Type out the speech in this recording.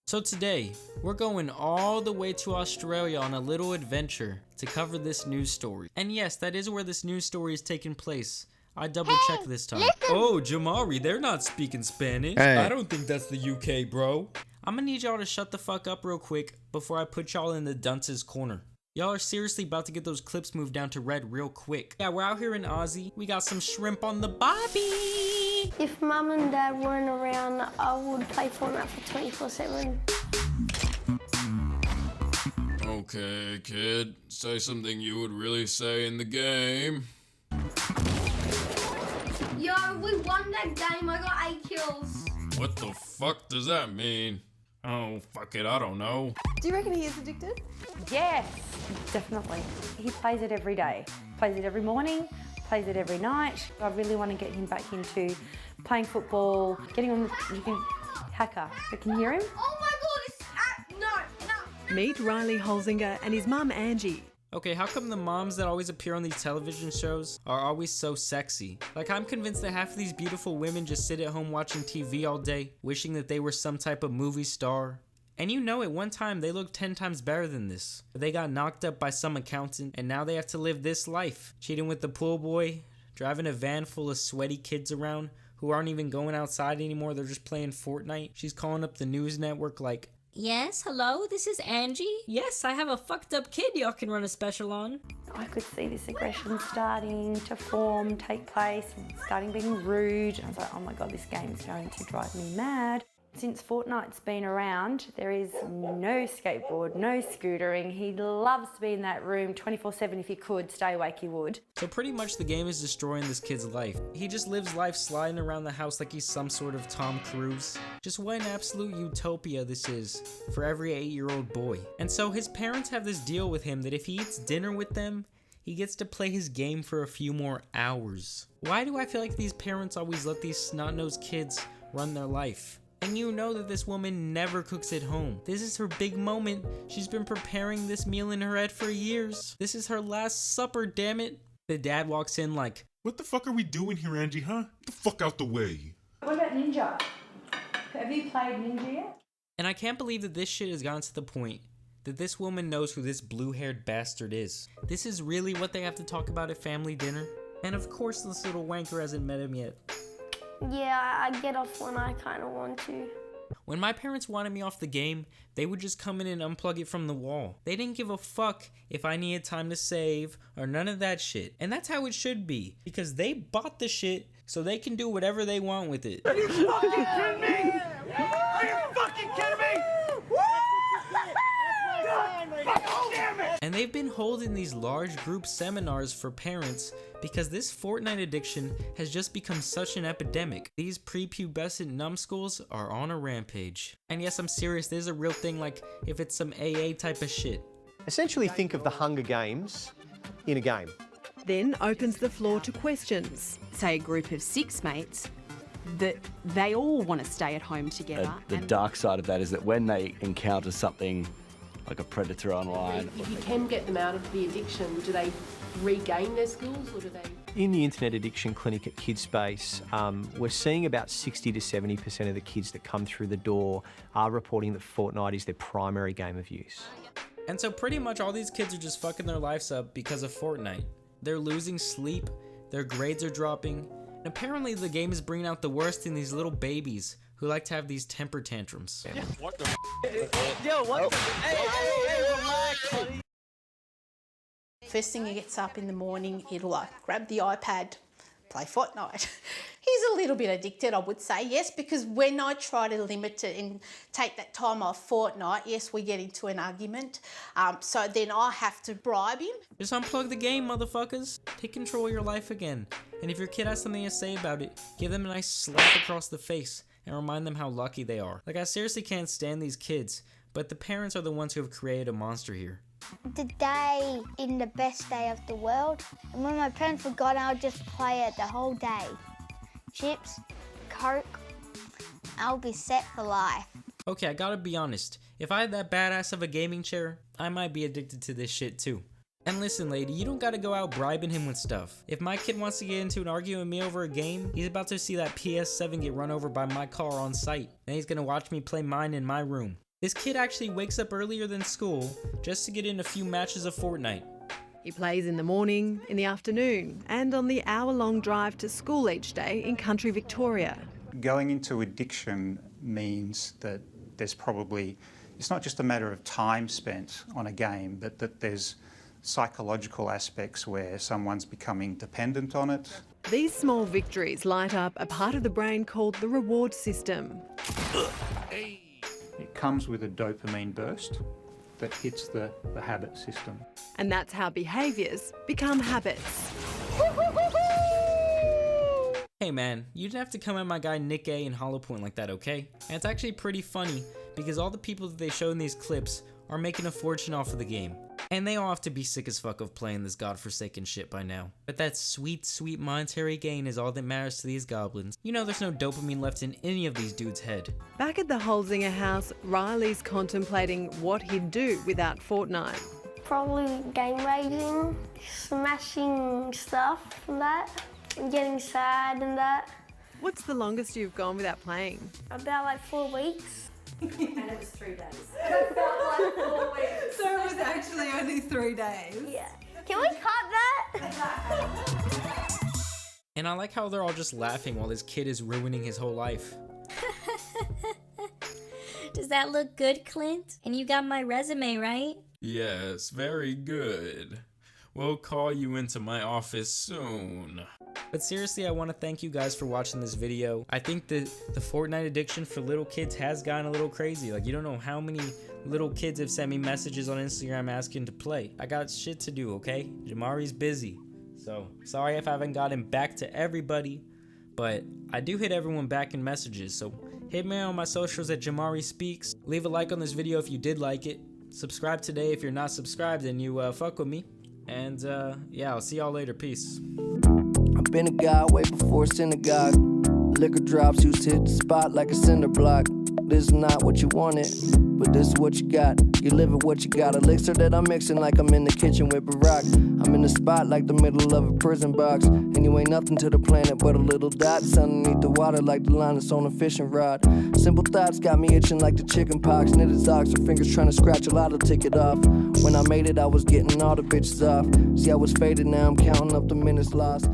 So today, we're going all the way to Australia on a little adventure to cover this news story. And yes, that is where this news story is taking place. I double checked this time. Listen. Oh, Jamari, they're not speaking Spanish. Hey. I don't think that's the UK, bro. I'm gonna need y'all to shut the fuck up real quick before I put y'all in the dunce's corner. Y'all are seriously about to get those clips moved down to red real quick. Yeah, we're out here in Aussie. We got some shrimp on the bobby. If Mum and Dad weren't around, I would play Fortnite for 24/7. Okay, kid. Say something you would really say in the game. Yo, we won that game. I got 8 kills. What the fuck does that mean? Oh, fuck it, I don't know. Do you reckon he is addicted? Yes, definitely. He plays it every day. Plays it every morning, plays it every night. I really want to get him back into playing football, getting on the hacker. You can hear him? Oh my god, it's... no. Meet Riley Holzinger and his mum Angie. Okay, how come the moms that always appear on these television shows are always so sexy? Like, I'm convinced that half of these beautiful women just sit at home watching TV all day, wishing that they were some type of movie star. And you know, at one time, they looked 10 times better than this. But they got knocked up by some accountant, and now they have to live this life. Cheating with the pool boy, driving a van full of sweaty kids around who aren't even going outside anymore, they're just playing Fortnite. She's calling up the news network like, Yes, hello, this is Angie. Yes, I have a fucked up kid y'all can run a special on. I could see this aggression starting to form, take place, and starting being rude. And I was like, oh my God, this game's going to drive me mad. Since Fortnite's been around, there is no skateboard, no scootering. He loves to be in that room 24/7 if he could. Stay awake, he would. so pretty much the game is destroying this kid's life. He just lives life sliding around the house like he's some sort of Tom Cruise. Just what an absolute utopia this is for every 8-year-old boy. And so his parents have this deal with him that if he eats dinner with them, he gets to play his game for a few more hours. Why do I feel like these parents always let these snot-nosed kids run their life? And you know that this woman never cooks at home. This is her big moment. She's been preparing this meal in her head for years. This is her last supper, damn it. The dad walks in like, What the fuck are we doing here, Angie, huh? Get the fuck out the way. What about Ninja? Have you played Ninja yet? and I can't believe that this shit has gotten to the point that this woman knows who this blue-haired bastard is. This is really what they have to talk about at family dinner? And of course this little wanker hasn't met him yet. Yeah, I get off when I kind of want to. When my parents wanted me off the game, they would just come in and unplug it from the wall. They didn't give a fuck if I needed time to save or none of that shit. And that's how it should be, because they bought the shit so they can do whatever they want with it. Are you fucking kidding me? Are you fucking kidding me? And they've been holding these large group seminars for parents because this Fortnite addiction has just become such an epidemic. These prepubescent numbskulls are on a rampage. And yes, I'm serious, there's a real thing, like if it's some AA type of shit. Essentially think of the Hunger Games in a game. Then opens the floor to questions. Say a group of 6 mates that they all want to stay at home together. The dark side of that is that when they encounter something like a predator online... If you can get them out of the addiction, do they regain their skills or do they... In the Internet Addiction Clinic at Kidspace, we're seeing about 60 to 70% of the kids that come through the door are reporting that Fortnite is their primary game of use. And so pretty much all these kids are just fucking their lives up because of Fortnite. They're losing sleep, their grades are dropping, and apparently the game is bringing out the worst in these little babies who like to have these temper tantrums. What the Yo, what the Hey, relax, buddy. First thing he gets up in the morning, he'll grab the iPad, play Fortnite. He's a little bit addicted, I would say, yes, because when I try to limit it and take that time off Fortnite, yes, we get into an argument. So then I have to bribe him. Just unplug the game, motherfuckers. Take control of your life again. And if your kid has something to say about it, give them a nice slap across the face and remind them how lucky they are. Like, I seriously can't stand these kids, but the parents are the ones who have created a monster here. The day in the best day of the world, and when my parents forgot, I'll just play it the whole day. Chips, Coke, I'll be set for life. Okay, I gotta be honest. If I had that badass of a gaming chair, I might be addicted to this shit too. And listen, lady, you don't gotta go out bribing him with stuff. If my kid wants to get into an argument with me over a game, he's about to see that PS7 get run over by my car on site. Then he's gonna watch me play mine in my room. This kid actually wakes up earlier than school just to get in a few matches of Fortnite. He plays in the morning, in the afternoon, and on the hour-long drive to school each day in country Victoria. Going into addiction means that there's probably, it's not just a matter of time spent on a game, but that there's psychological aspects where someone's becoming dependent on it. These small victories light up a part of the brain called the reward system. It comes with a dopamine burst that hits the habit system. And that's how behaviours become habits. Hey man, you didn't have to come at my guy Nick A in Hollow Point like that, okay? And it's actually pretty funny because all the people that they show in these clips are making a fortune off of the game. And they all have to be sick as fuck of playing this godforsaken shit by now. But that sweet, sweet monetary gain is all that matters to these goblins. You know there's no dopamine left in any of these dudes' head. Back at the Holzinger house, Riley's contemplating what he'd do without Fortnite. Probably game raging, smashing stuff and that, and getting sad and that. What's the longest you've gone without playing? About like 4 weeks. And it was 3 days. It felt like 4 weeks. So it was actually only 3 days? Yeah. Can we cut that? And I like how they're all just laughing while this kid is ruining his whole life. Does that look good, Clint? And you got my resume, right? Yes, very good. We'll call you into my office soon. But seriously, I want to thank you guys for watching this video. I think that the Fortnite addiction for little kids has gotten a little crazy. Like, you don't know how many little kids have sent me messages on Instagram asking to play. I got shit to do, okay? JAMARI's busy. So, sorry if I haven't gotten back to everybody, but I do hit everyone back in messages. So, hit me on my socials at JAMARI Speaks. Leave a like on this video if you did like it. Subscribe today if you're not subscribed and you fuck with me. And yeah, I'll see y'all later. Peace. I've been a guy way before synagogue. Liquor drops used to hit the spot like a cinder block. This is not what you wanted, but this is what you got. You live with what you got. Elixir that I'm mixing like I'm in the kitchen with Barack. I'm in the spot like the middle of a prison box. And you ain't nothing to the planet but a little dot. It's underneath the water like the line that's on a fishing rod. Simple thoughts got me itching like the chicken pox. Knitted socks, her fingers trying to scratch a lotto ticket off. When I made it, I was getting all the bitches off. See, I was faded, now I'm counting up the minutes lost.